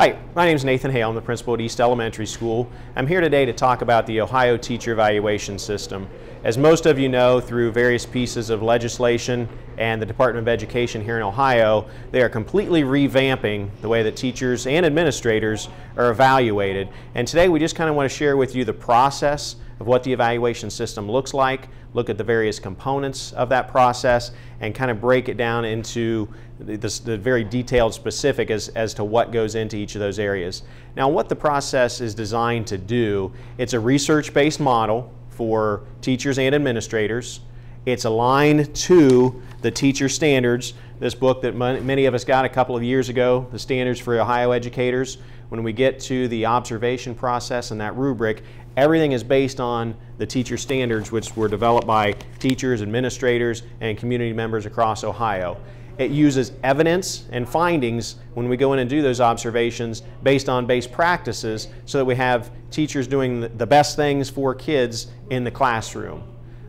Hi, my name is Nathan Hale. I'm the principal at East Elementary School. I'm here today to talk about the Ohio Teacher Evaluation System. As most of you know, through various pieces of legislation and the Department of Education here in Ohio, they are completely revamping the way that teachers and administrators are evaluated. And today we just kind of want to share with you the process of what the evaluation system looks like, look at the various components of that process, and kind of break it down into the very detailed specific as to what goes into each of those areas. Now, what the process is designed to do, it's a research-based model for teachers and administrators. It's aligned to the teacher standards, this book that many of us got a couple of years ago, the Standards for Ohio Educators. When we get to the observation process and that rubric, everything is based on the teacher standards, which were developed by teachers, administrators, and community members across Ohio. It uses evidence and findings when we go in and do those observations based on best practices so that we have teachers doing the best things for kids in the classroom.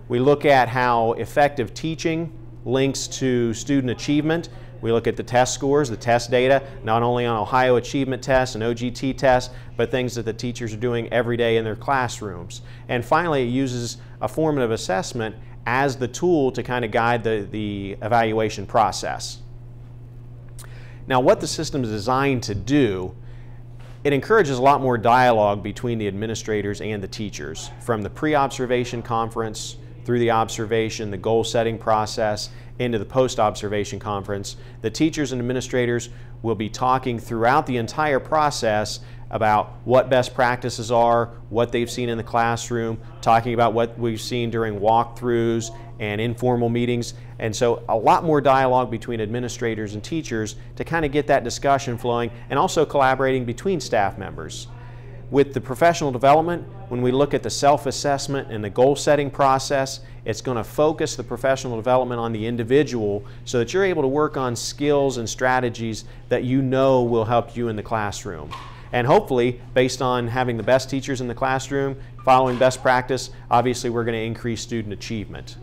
We look at how effective teaching links to student achievement. We look at the test scores, the test data, not only on Ohio Achievement Tests and OGT tests, but things that the teachers are doing every day in their classrooms. And finally, it uses a formative assessment as the tool to kind of guide the evaluation process. Now, what the system is designed to do, it encourages a lot more dialogue between the administrators and the teachers, from the pre-observation conference through the observation, the goal-setting process, into the post-observation conference. The teachers and administrators will be talking throughout the entire process about what best practices are, what they've seen in the classroom, talking about what we've seen during walkthroughs and informal meetings. And so a lot more dialogue between administrators and teachers to kind of get that discussion flowing, and also collaborating between staff members. With the professional development, when we look at the self-assessment and the goal-setting process, it's going to focus the professional development on the individual so that you're able to work on skills and strategies that you know will help you in the classroom. And hopefully, based on having the best teachers in the classroom, following best practice, obviously we're going to increase student achievement.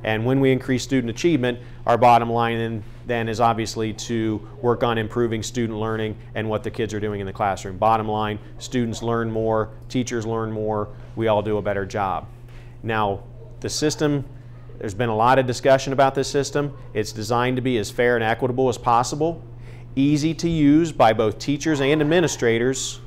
And when we increase student achievement, our bottom line then is obviously to work on improving student learning and what the kids are doing in the classroom. Bottom line, students learn more, teachers learn more, we all do a better job. Now, the system, there's been a lot of discussion about this system. It's designed to be as fair and equitable as possible, easy to use by both teachers and administrators.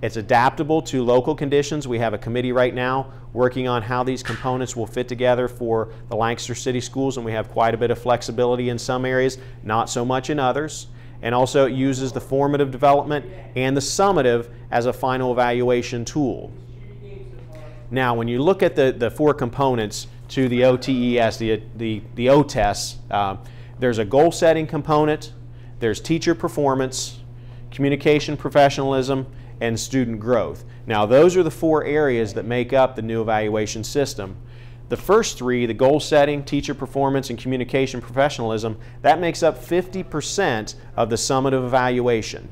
It's adaptable to local conditions. We have a committee right now working on how these components will fit together for the Lancaster City Schools, and we have quite a bit of flexibility in some areas, not so much in others. And also it uses the formative development and the summative as a final evaluation tool. Now, when you look at the four components to the OTES, the OTES, there's a goal-setting component, there's teacher performance, communication professionalism, and student growth. Now, those are the four areas that make up the new evaluation system. The first three, the goal setting, teacher performance, and communication professionalism, that makes up 50% of the summative evaluation.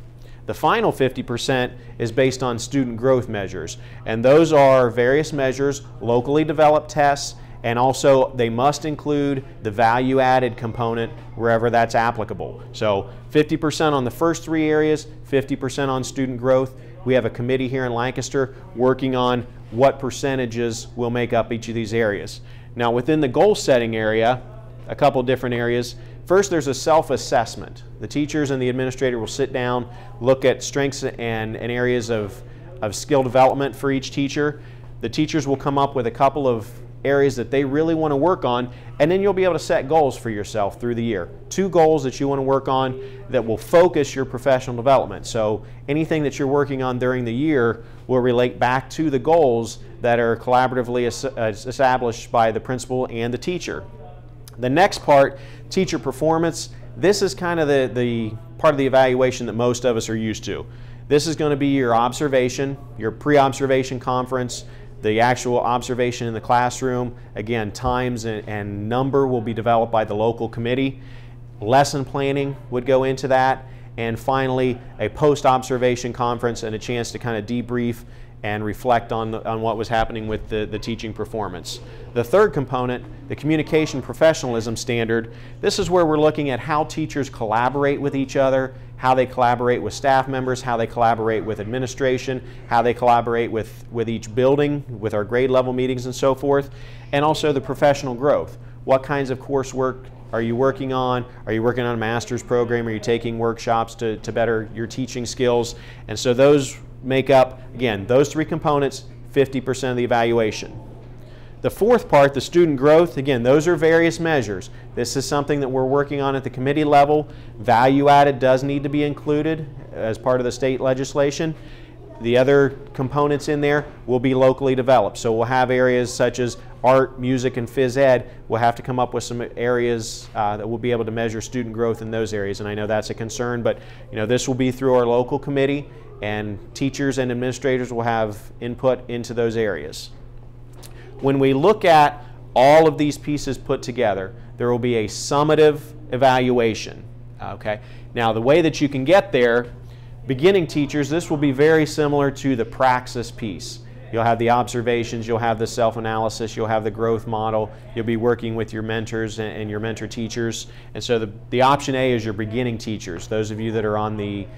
The final 50% is based on student growth measures, and those are various measures, locally developed tests, and also they must include the value-added component wherever that's applicable. So 50% on the first three areas, 50% on student growth. We have a committee here in Lancaster working on what percentages will make up each of these areas. Now, within the goal-setting area, a couple different areas. First, there's a self-assessment. The teachers and the administrator will sit down, look at strengths and areas of skill development for each teacher. The teachers will come up with a couple of areas that they really want to work on, and then you'll be able to set goals for yourself through the year. 2 goals that you want to work on that will focus your professional development. So anything that you're working on during the year will relate back to the goals that are collaboratively established by the principal and the teacher. The next part, teacher performance, this is kind of the part of the evaluation that most of us are used to. This is going to be your observation, your pre-observation conference, the actual observation in the classroom. Again, times and number will be developed by the local committee. Lesson planning would go into that. And finally, a post-observation conference and a chance to kind of debrief and reflect on what was happening with the teaching performance. The third component, the communication professionalism standard, this is where we're looking at how teachers collaborate with each other, how they collaborate with staff members, how they collaborate with administration, how they collaborate with each building, with our grade level meetings and so forth, and also the professional growth. What kinds of coursework are you working on? Are you working on a master's program? Are you taking workshops to better your teaching skills? And so those make up, again, those three components, 50% of the evaluation. The fourth part, the student growth, again, those are various measures. This is something that we're working on at the committee level. Value added does need to be included as part of the state legislation. The other components in there will be locally developed. So we'll have areas such as art, music, and phys ed. We'll have to come up with some areas that we'll be able to measure student growth in those areas. And I know that's a concern, but this will be through our local committee, and teachers and administrators will have input into those areas. When we look at all of these pieces put together, there will be a summative evaluation. Okay? Now, the way that you can get there, beginning teachers, this will be very similar to the praxis piece. You'll have the observations, you'll have the self-analysis, you'll have the growth model, you'll be working with your mentors and your mentor teachers. And so the option A is your beginning teachers, those of you that are on the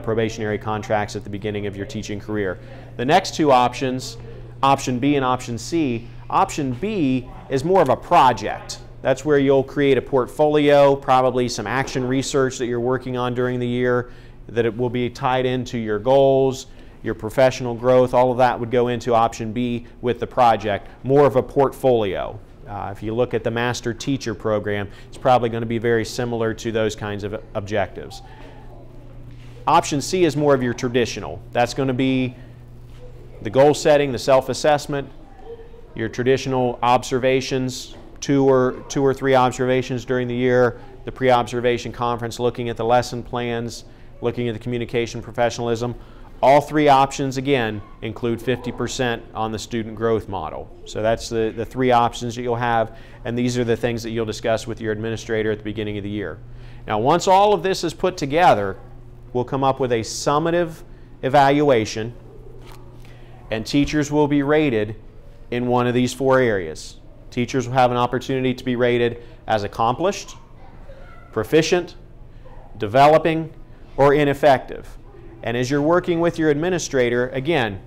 probationary contracts at the beginning of your teaching career. The next two options, option B and option C, option B is more of a project. That's where you'll create a portfolio, probably some action research that you're working on during the year, that it will be tied into your goals, your professional growth. All of that would go into option B with the project, more of a portfolio. If you look at the master teacher program, it's probably going to be very similar to those kinds of objectives. Option C is more of your traditional. That's going to be the goal setting, the self-assessment, your traditional observations, two or three observations during the year, the pre-observation conference, looking at the lesson plans, looking at the communication professionalism. All three options, again, include 50% on the student growth model. So that's the three options that you'll have, and these are the things that you'll discuss with your administrator at the beginning of the year. Now, once all of this is put together, we'll come up with a summative evaluation, and teachers will be rated in one of these four areas. Teachers will have an opportunity to be rated as accomplished, proficient, developing, or ineffective. And as you're working with your administrator, again,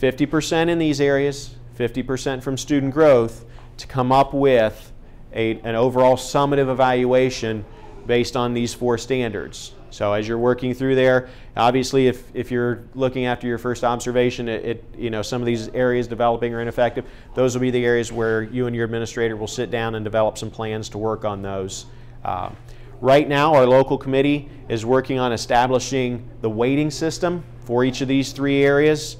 50% in these areas, 50% from student growth, to come up with an overall summative evaluation based on these four standards. So as you're working through there, obviously if you're looking after your first observation, some of these areas, developing or ineffective, those will be the areas where you and your administrator will sit down and develop some plans to work on those. Right now, our local committee is working on establishing the weighting system for each of these three areas,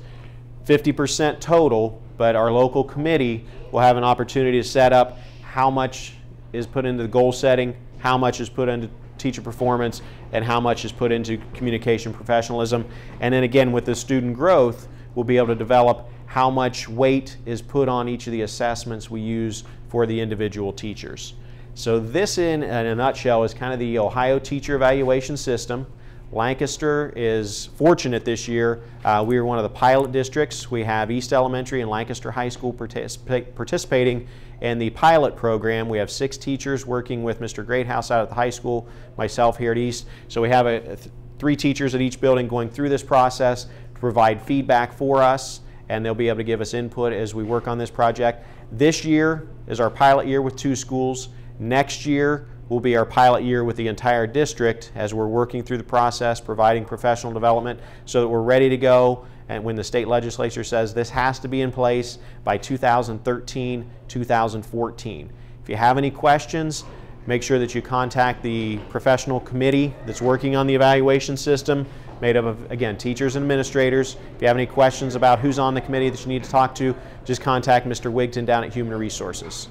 50% total, but our local committee will have an opportunity to set up how much is put into the goal setting, how much is put into teacher performance, and how much is put into communication professionalism. And then again, with the student growth, we'll be able to develop how much weight is put on each of the assessments we use for the individual teachers. So this, in a nutshell, is kind of the Ohio teacher evaluation system. Lancaster is fortunate this year. We are one of the pilot districts. We have East Elementary and Lancaster High School participating in the pilot program. We have 6 teachers working with Mr. Greathouse out at the high school, myself here at East. So we have 3 teachers at each building going through this process to provide feedback for us, and they'll be able to give us input as we work on this project. This year is our pilot year with 2 schools. Next year will be our pilot year with the entire district as we're working through the process, providing professional development so that we're ready to go. And when the state legislature says this has to be in place by 2013, 2014. If you have any questions, make sure that you contact the professional committee that's working on the evaluation system, made up of, again, teachers and administrators. If you have any questions about who's on the committee that you need to talk to, just contact Mr. Wigton down at Human Resources.